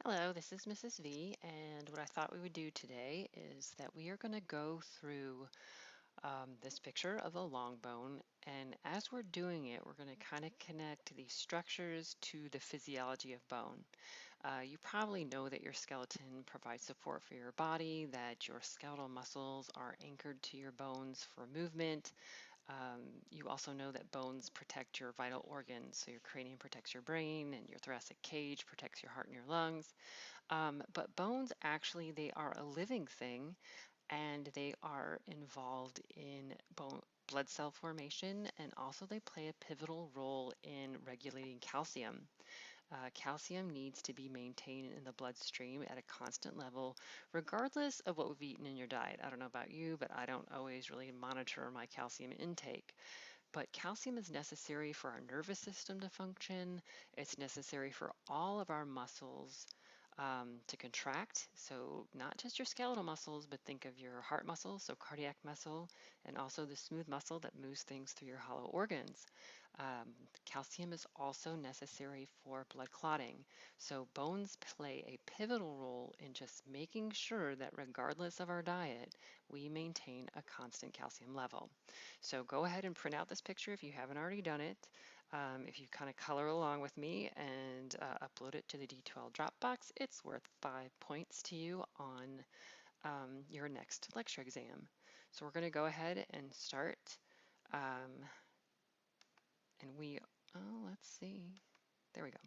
Hello, this is Mrs. V, and what I thought we would do today is that we are going to go through this picture of the long bone, and as we're doing it, we're going to kind of connect these structures to the physiology of bone. You probably know that your skeleton provides support for your body, that your skeletal muscles are anchored to your bones for movement. You also know that bones protect your vital organs. So your cranium protects your brain and your thoracic cage protects your heart and your lungs. But bones actually, they are a living thing and they are involved in bone blood cell formation, and also they play a pivotal role in regulating calcium. Calcium needs to be maintained in the bloodstream at a constant level, regardless of what we've eaten in your diet. I don't know about you, but I don't always really monitor my calcium intake. But calcium is necessary for our nervous system to function. It's necessary for all of our muscles to contract. So not just your skeletal muscles, but think of your heart muscle, so cardiac muscle, and also the smooth muscle that moves things through your hollow organs. Calcium is also necessary for blood clotting. So bones play a pivotal role in just making sure that regardless of our diet, we maintain a constant calcium level. So go ahead and print out this picture if you haven't already done it. If you kind of color along with me and upload it to the D12 Dropbox, it's worth 5 points to you on your next lecture exam. So we're going to go ahead and start. Um, and let's see, there we go.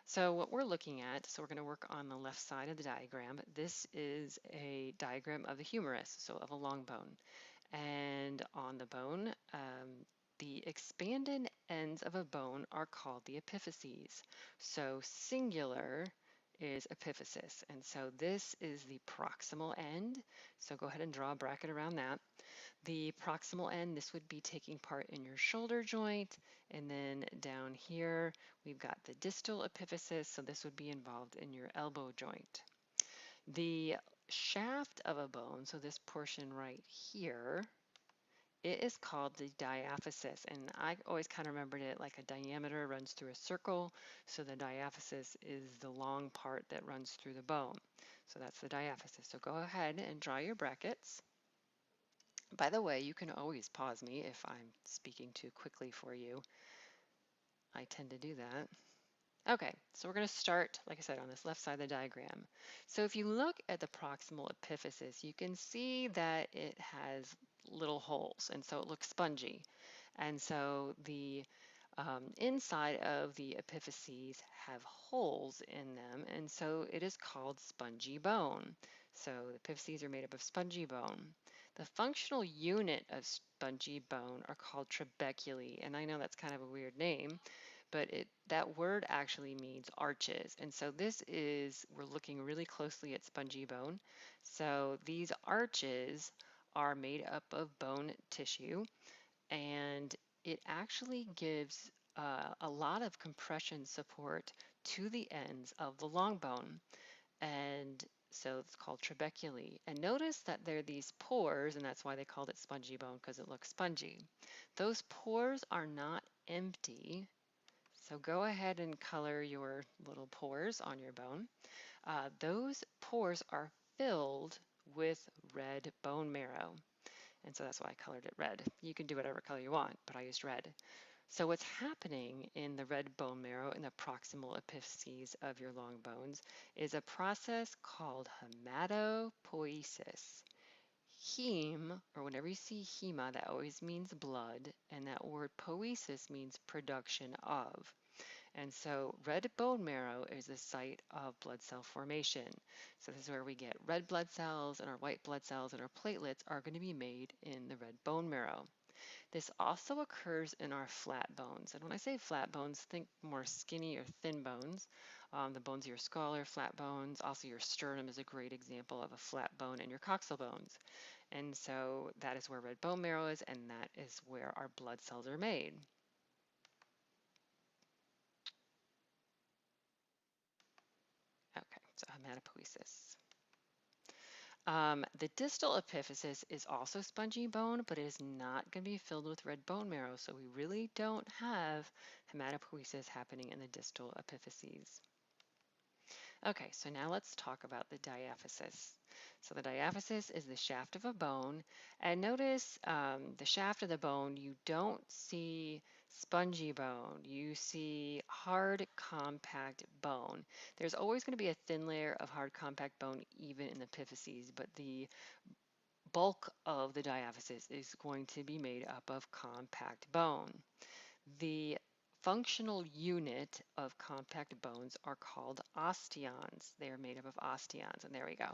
So what we're looking at, so we're going to work on the left side of the diagram. This is a diagram of the humerus, so of a long bone. And on the bone, the expanded ends of a bone are called the epiphyses. So singular is epiphysis. And so this is the proximal end. So go ahead and draw a bracket around that. The proximal end, this would be taking part in your shoulder joint. And then down here, we've got the distal epiphysis. So this would be involved in your elbow joint. The shaft of a bone, so this portion right here, it is called the diaphysis, and I always kind of remembered it like a diameter runs through a circle, so the diaphysis is the long part that runs through the bone. So that's the diaphysis. So go ahead and draw your brackets. By the way, you can always pause me if I'm speaking too quickly for you. I tend to do that. Okay, so we're going to start, like I said, on this left side of the diagram. So if you look at the proximal epiphysis, you can see that it has little holes, and so it looks spongy. And so the inside of the epiphyses have holes in them, and so it is called spongy bone. So the epiphyses are made up of spongy bone. The functional unit of spongy bone are called trabeculae, and I know that's kind of a weird name, but that word actually means arches. And so we're looking really closely at spongy bone. So these arches are made up of bone tissue, and it actually gives a lot of compression support to the ends of the long bone. And so it's called trabeculae. And notice that there are these pores, and that's why they called it spongy bone, because it looks spongy. Those pores are not empty. So go ahead and color your little pores on your bone. Those pores are filled with red bone marrow. And so that's why I colored it red. You can do whatever color you want, but I used red. So what's happening in the red bone marrow in the proximal epiphyses of your long bones is a process called hematopoiesis. Heme, or whenever you see hema, that always means blood, and that word poiesis means production of. And so red bone marrow is the site of blood cell formation. So this is where we get red blood cells, and our white blood cells and our platelets are going to be made in the red bone marrow. This also occurs in our flat bones. And when I say flat bones, think more skinny or thin bones. The bones of your skull are flat bones. Also your sternum is a great example of a flat bone, and your coxal bones. And so that is where red bone marrow is, and that is where our blood cells are made. Okay, so hematopoiesis. The distal epiphysis is also spongy bone, but it is not going to be filled with red bone marrow, so we really don't have hematopoiesis happening in the distal epiphyses. Okay, so now let's talk about the diaphysis. So the diaphysis is the shaft of a bone, and notice the shaft of the bone, you don't see spongy bone, you see hard, compact bone. There's always going to be a thin layer of hard, compact bone even in the epiphyses, but the bulk of the diaphysis is going to be made up of compact bone. The functional unit of compact bones are called osteons. They are made up of osteons, and there we go.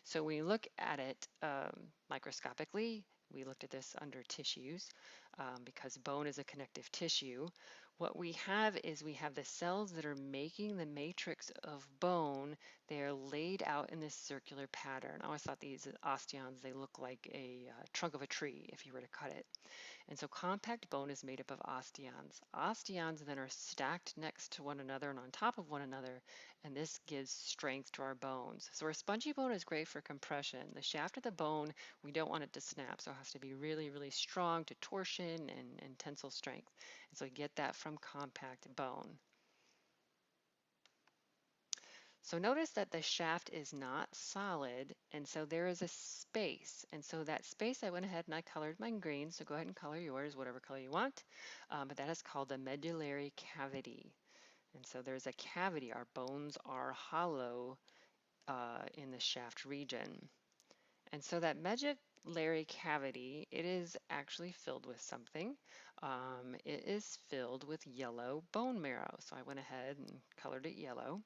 So when you look at it microscopically, we looked at this under tissues because bone is a connective tissue. What we have is we have the cells that are making the matrix of bone. They are laid out in this circular pattern. I always thought these osteons, they look like a trunk of a tree if you were to cut it. And so compact bone is made up of osteons. Osteons then are stacked next to one another and on top of one another, and this gives strength to our bones. So our spongy bone is great for compression. The shaft of the bone, we don't want it to snap, so it has to be really, really strong to torsion and tensile strength. And so we get that from compact bone. So notice that the shaft is not solid, and so there is a space. And so that space, I went ahead and I colored mine green, so go ahead and color yours, whatever color you want. But that is called the medullary cavity. And so there's a cavity. Our bones are hollow in the shaft region. And so that medullary cavity, it is actually filled with something. It is filled with yellow bone marrow. So I went ahead and colored it yellow.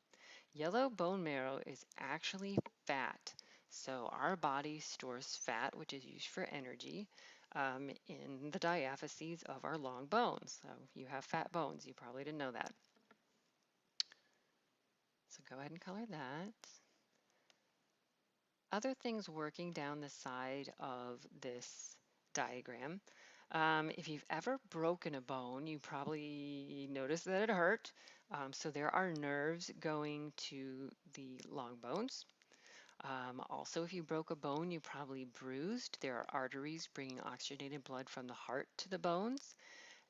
Yellow bone marrow is actually fat. So our body stores fat, which is used for energy, in the diaphyses of our long bones. So you have fat bones. You probably didn't know that. So go ahead and color that. Other things working down the side of this diagram. If you've ever broken a bone, you probably noticed that it hurt. So there are nerves going to the long bones. Also, if you broke a bone, you probably bruised. There are arteries bringing oxygenated blood from the heart to the bones.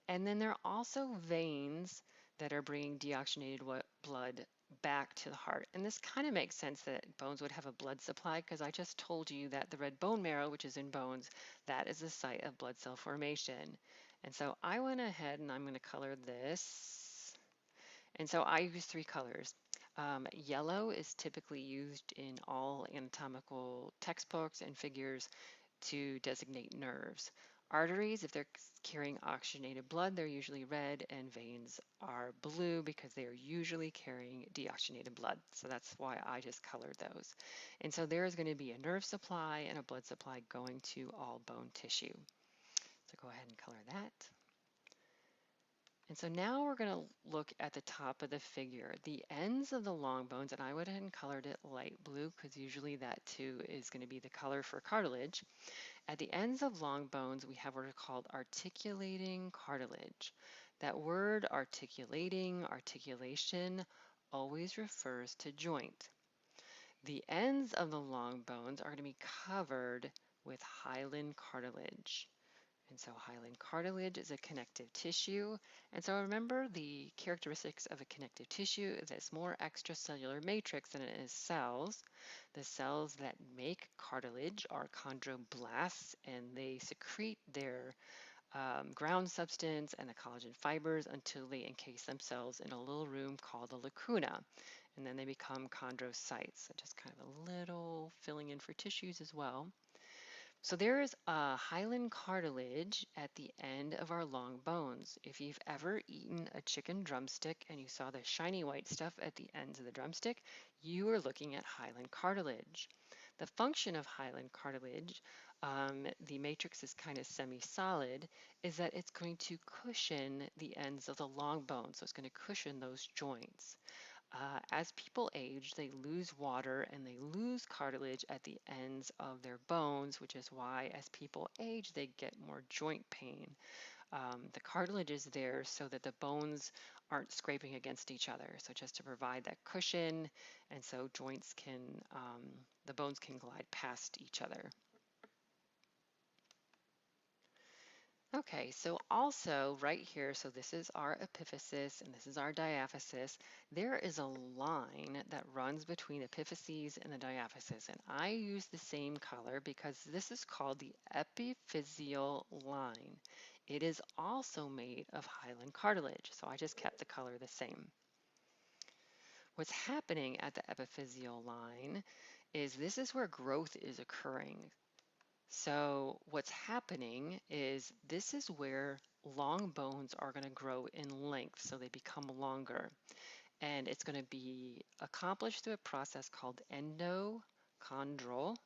And then there are also veins that are bringing deoxygenated blood back to the heart. And this kind of makes sense that bones would have a blood supply because I just told you that the red bone marrow, which is in bones, that is the site of blood cell formation. And so I went ahead and I'm going to color this. And so I use three colors. Yellow is typically used in all anatomical textbooks and figures to designate nerves. Arteries, if they're carrying oxygenated blood, they're usually red, and veins are blue because they are usually carrying deoxygenated blood. So that's why I just colored those. And so there is going to be a nerve supply and a blood supply going to all bone tissue. So go ahead and color that. And so now we're going to look at the top of the figure. The ends of the long bones, and I went ahead and colored it light blue because usually that too is going to be the color for cartilage. At the ends of long bones, we have what are called articulating cartilage. That word articulating, articulation, always refers to joint. The ends of the long bones are going to be covered with hyaline cartilage. And so hyaline cartilage is a connective tissue. And so remember the characteristics of a connective tissue is it's more extracellular matrix than it is cells. The cells that make cartilage are chondroblasts, and they secrete their ground substance and the collagen fibers until they encase themselves in a little room called the lacuna. And then they become chondrocytes. So just kind of a little filling in for tissues as well. So there is a hyaline cartilage at the end of our long bones. If you've ever eaten a chicken drumstick and you saw the shiny white stuff at the ends of the drumstick, you are looking at hyaline cartilage. The function of hyaline cartilage, the matrix is kind of semi-solid, is that it's going to cushion the ends of the long bone. So it's going to cushion those joints. As people age, they lose water and they lose cartilage at the ends of their bones, which is why as people age, they get more joint pain. The cartilage is there so that the bones aren't scraping against each other. So just to provide that cushion, and so joints can, the bones can glide past each other. Okay, so also right here, so this is our epiphysis and this is our diaphysis. There is a line that runs between epiphyses and the diaphysis, and I use the same color because this is called the epiphyseal line. It is also made of hyaline cartilage, so I just kept the color the same. What's happening at the epiphyseal line is this is where growth is occurring. So what's happening is this is where long bones are going to grow in length, so they become longer. And it's going to be accomplished through a process called endochondral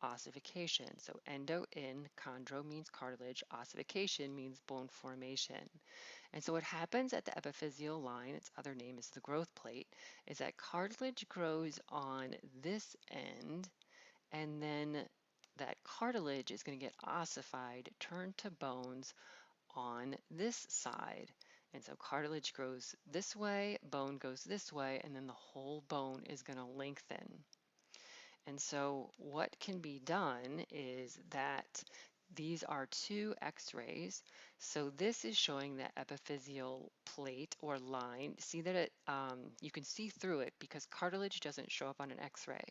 ossification. So endo in, chondro means cartilage, ossification means bone formation. And so what happens at the epiphyseal line, its other name is the growth plate, is that cartilage grows on this end, and then that cartilage is going to get ossified, turned to bones on this side. And so cartilage grows this way, bone goes this way, and then the whole bone is going to lengthen. And so what can be done is that these are two x-rays. So this is showing the epiphyseal plate or line. See that you can see through it because cartilage doesn't show up on an x-ray.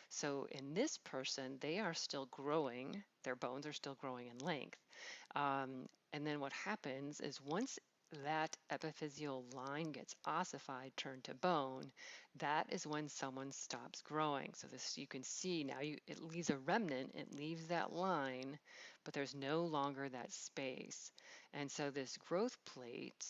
So in this person, they are still growing. Their bones are still growing in length. And then what happens is once that epiphyseal line gets ossified, turned to bone, that is when someone stops growing. So this you can see now it leaves a remnant, it leaves that line, but there's no longer that space. And so this growth plate,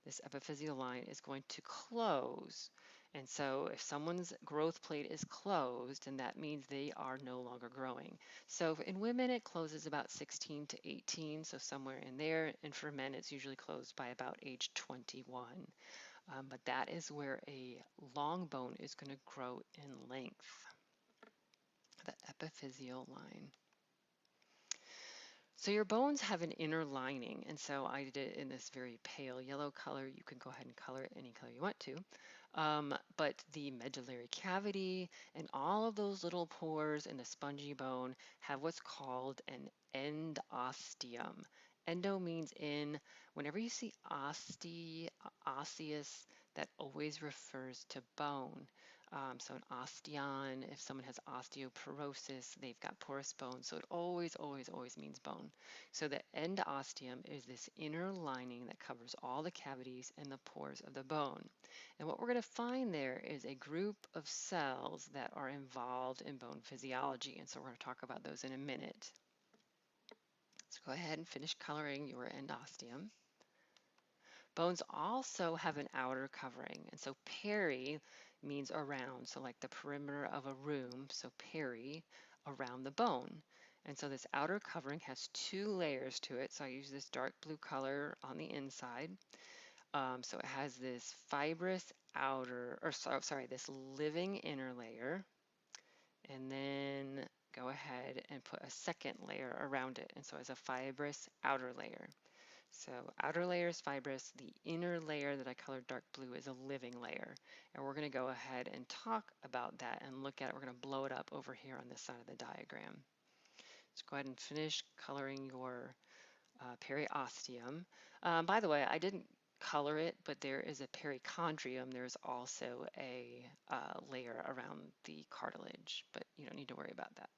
this epiphyseal line is going to close. And so if someone's growth plate is closed, then that means they are no longer growing. So in women, it closes about 16 to 18, so somewhere in there. And for men, it's usually closed by about age 21. But that is where a long bone is going to grow in length, the epiphyseal line. So your bones have an inner lining, and so I did it in this very pale yellow color. You can go ahead and color it any color you want to. But the medullary cavity and all of those little pores in the spongy bone have what's called an endosteum. Endo means in. Whenever you see osseous, that always refers to bone. So an osteon, if someone has osteoporosis, they've got porous bone. So it always, always, always means bone. So the endosteum is this inner lining that covers all the cavities and the pores of the bone. And what we're going to find there is a group of cells that are involved in bone physiology. And so we're going to talk about those in a minute. So go ahead and finish coloring your endosteum. Bones also have an outer covering, and so peri means around, so like the perimeter of a room, so peri, around the bone. And so this outer covering has two layers to it, so I use this dark blue color on the inside. So it has this fibrous outer, or sorry, this living inner layer, and then go ahead and put a second layer around it, and so it's a fibrous outer layer. So outer layer is fibrous, the inner layer that I colored dark blue is a living layer. And we're going to go ahead and talk about that and look at it. We're going to blow it up over here on this side of the diagram. Let's go ahead and finish coloring your periosteum. By the way, I didn't color it, but there is a perichondrium. There's also a layer around the cartilage, but you don't need to worry about that.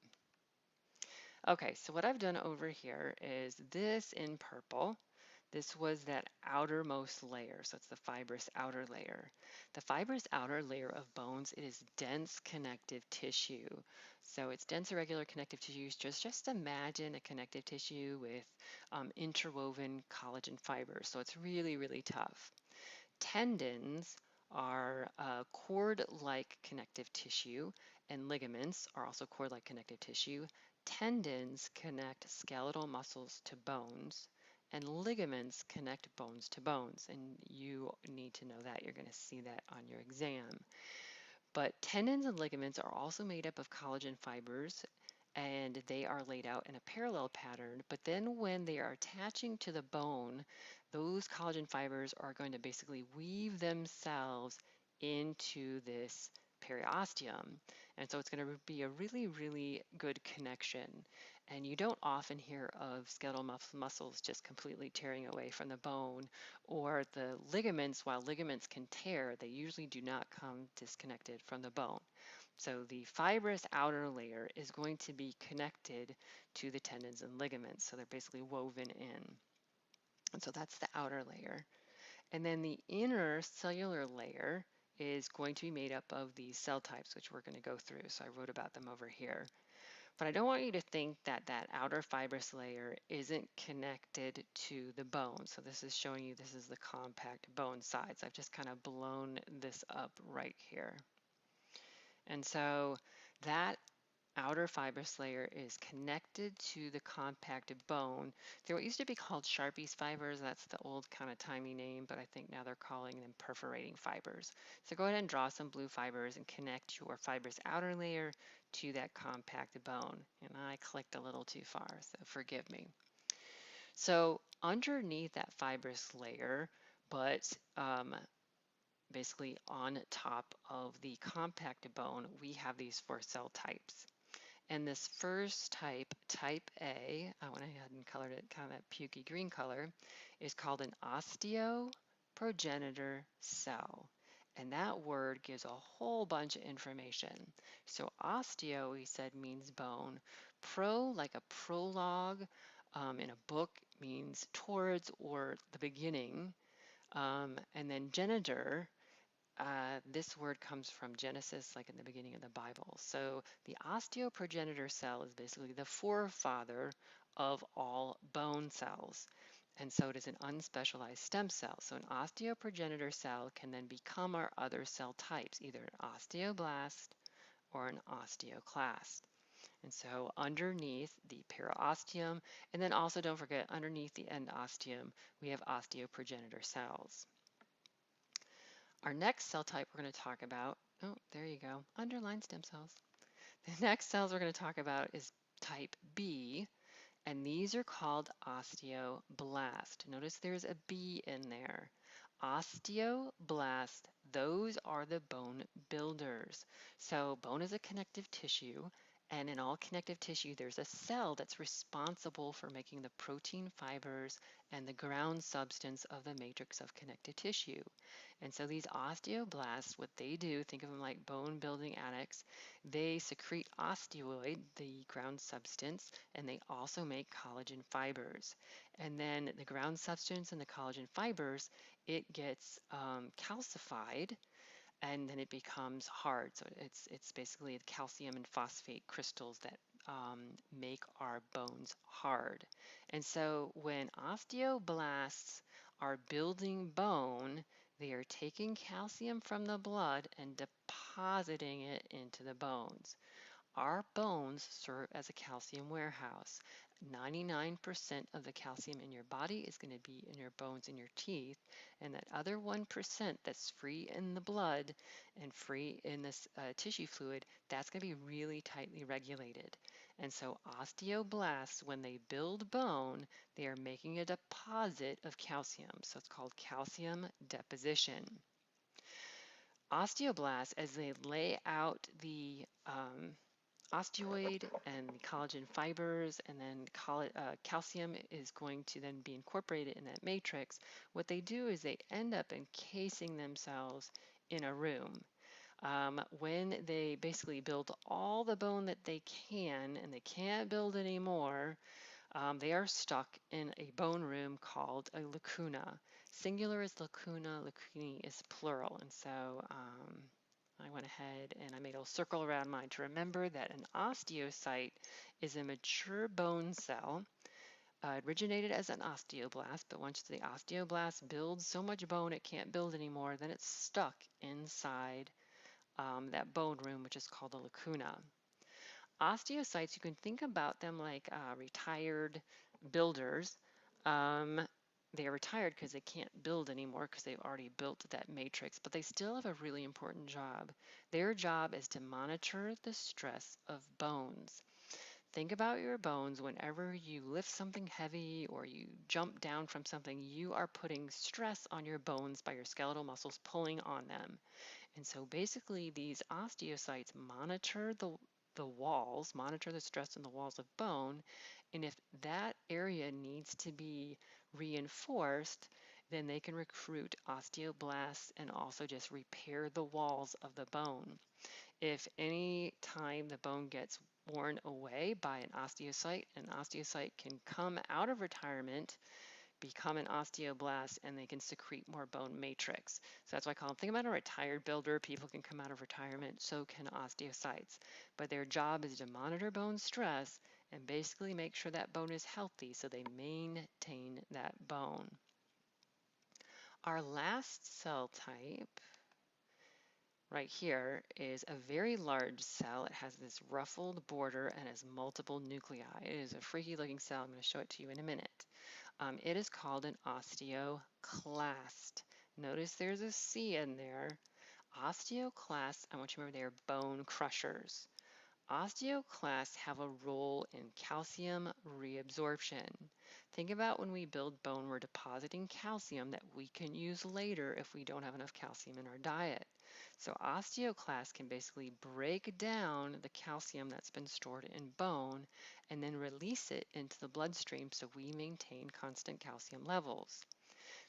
Okay, so what I've done over here is this in purple. This was that outermost layer, so it's the fibrous outer layer. The fibrous outer layer of bones, it is dense connective tissue. So it's dense irregular connective tissues. Just imagine a connective tissue with interwoven collagen fibers. So it's really, really tough. Tendons are cord-like connective tissue, and ligaments are also cord-like connective tissue. Tendons connect skeletal muscles to bones, and ligaments connect bones to bones. And you need to know that. You're going to see that on your exam. But tendons and ligaments are also made up of collagen fibers, and they are laid out in a parallel pattern. But then when they are attaching to the bone, those collagen fibers are going to basically weave themselves into this periosteum. And so it's going to be a really, really good connection. And you don't often hear of skeletal muscles just completely tearing away from the bone, or the ligaments, while ligaments can tear, they usually do not come disconnected from the bone. So the fibrous outer layer is going to be connected to the tendons and ligaments. So they're basically woven in. And so that's the outer layer. And then the inner cellular layer is going to be made up of these cell types, which we're going to go through. So I wrote about them over here. But I don't want you to think that that outer fibrous layer isn't connected to the bone. So this is showing you this is the compact bone sides. I've just kind of blown this up right here. And so that outer fibrous layer is connected to the compacted bone. They're what used to be called Sharpie's fibers. That's the old kind of timey name, but I think now they're calling them perforating fibers. So go ahead and draw some blue fibers and connect your fibrous outer layer to that compacted bone. And I clicked a little too far, so forgive me. So underneath that fibrous layer, but basically on top of the compacted bone, we have these 4 cell types. And this first type, type A, I went ahead and colored it kind of that pukey green color, is called an Osteoprogenitor Cell. And that word gives a whole bunch of information. So osteo, we said, means bone. Pro, like a prologue in a book, means towards or the beginning. And then genitor, this word comes from Genesis, like in the beginning of the Bible. So the osteoprogenitor cell is basically the forefather of all bone cells. And so it is an unspecialized stem cell. So an osteoprogenitor cell can then become our other cell types, either an osteoblast or an osteoclast. And so underneath the periosteum, and then also don't forget underneath the endosteum, we have osteoprogenitor cells. Our next cell type we're going to talk about, oh, there you go, underline stem cells. The next cells we're going to talk about is type B, and these are called osteoblast. Notice there's a B in there. Osteoblast, those are the bone builders. So bone is a connective tissue, and in all connective tissue, there's a cell that's responsible for making the protein fibers and the ground substance of the matrix of connective tissue. And so these osteoblasts, what they do, think of them like bone building addicts, they secrete osteoid, the ground substance, and they also make collagen fibers. And then the ground substance and the collagen fibers, it gets calcified, and then it becomes hard. So it's basically the calcium and phosphate crystals that make our bones hard. And so when osteoblasts are building bone, they are taking calcium from the blood and depositing it into the bones. Our bones serve as a calcium warehouse. 99% of the calcium in your body is going to be in your bones and your teeth, and that other 1% that's free in the blood and free in this tissue fluid, that's going to be really tightly regulated. And so osteoblasts, when they build bone, they are making a deposit of calcium. So it's called calcium deposition. Osteoblasts, as they lay out the osteoid and the collagen fibers, and then calcium is going to then be incorporated in that matrix. What they do is they end up encasing themselves in a room. When they basically build all the bone that they can, and they can't build anymore, they are stuck in a bone room called a lacuna. Singular is lacuna, lacunae is plural, and so I went ahead and I made a circle around mine to remember that an osteocyte is a mature bone cell. It originated as an osteoblast, but once the osteoblast builds so much bone it can't build anymore, then it's stuck inside that bone room, which is called the lacuna. Osteocytes, you can think about them like retired builders. They are retired because they can't build anymore because they've already built that matrix, but they still have a really important job. Their job is to monitor the stress of bones. Think about your bones. Whenever you lift something heavy or you jump down from something, you are putting stress on your bones by your skeletal muscles pulling on them. And so basically these osteocytes monitor the walls, monitor the stress in the walls of bone, and if that area needs to be reinforced, then they can recruit osteoblasts and also just repair the walls of the bone. If any time the bone gets worn away by an osteocyte can come out of retirement, become an osteoblast, and they can secrete more bone matrix. So that's why I call them, think about a retired builder. People can come out of retirement, so can osteocytes. But their job is to monitor bone stress and basically make sure that bone is healthy so they maintain that bone. Our last cell type right here is a very large cell. It has this ruffled border and has multiple nuclei. It is a freaky looking cell. I'm going to show it to you in a minute. It is called an osteoclast. Notice there's a C in there. Osteoclasts, I want you to remember, they are bone crushers. Osteoclasts have a role in calcium reabsorption. Think about when we build bone, we're depositing calcium that we can use later if we don't have enough calcium in our diet. So osteoclasts can basically break down the calcium that's been stored in bone and then release it into the bloodstream so we maintain constant calcium levels.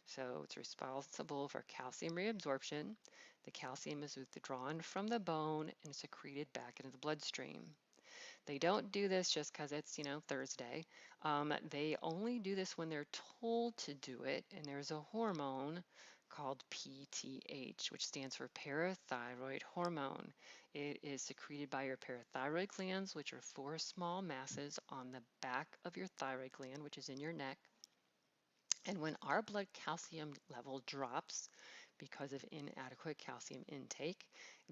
So it's responsible for calcium reabsorption. The calcium is withdrawn from the bone and secreted back into the bloodstream. They don't do this just because it's, Thursday. They only do this when they're told to do it, and there's a hormone called PTH, which stands for Parathyroid Hormone. It is secreted by your parathyroid glands, which are 4 small masses on the back of your thyroid gland, which is in your neck. And when our blood calcium level drops because of inadequate calcium intake,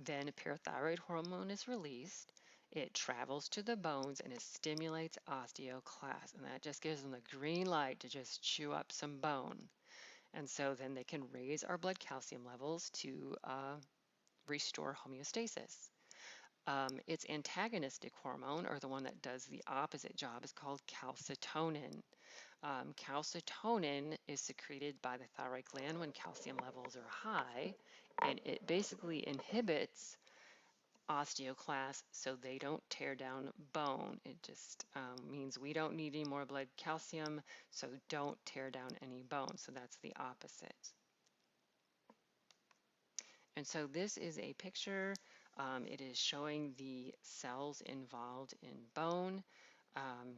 then parathyroid hormone is released. It travels to the bones and it stimulates osteoclasts, and that just gives them the green light to just chew up some bone. And so then they can raise our blood calcium levels to restore homeostasis. Its antagonistic hormone, or the one that does the opposite job, is called calcitonin. Calcitonin is secreted by the thyroid gland when calcium levels are high, and it basically inhibits osteoclasts so they don't tear down bone. It just means we don't need any more blood calcium, so don't tear down any bone. So that's the opposite. And so this is a picture. It is showing the cells involved in bone.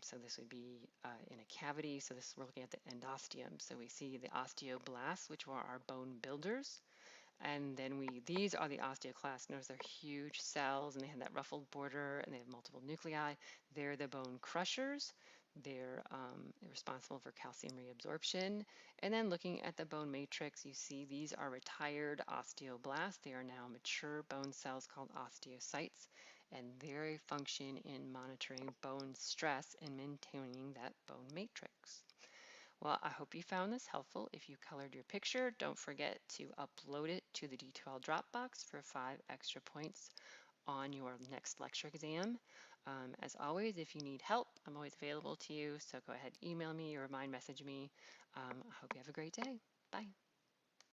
So this would be in a cavity. So we're looking at the endosteum. So we see the osteoblasts, which are our bone builders. And then these are the osteoclasts. Notice they're huge cells and they have that ruffled border and they have multiple nuclei. They're the bone crushers. They're responsible for calcium reabsorption. And then looking at the bone matrix, you see these are retired osteoblasts. They are now mature bone cells called osteocytes, and they function in monitoring bone stress and maintaining that bone matrix. Well, I hope you found this helpful. If you colored your picture, don't forget to upload it to the D12 Dropbox for 5 extra points on your next lecture exam. As always, if you need help, I'm always available to you, so go ahead, email me or message me. I hope you have a great day. Bye.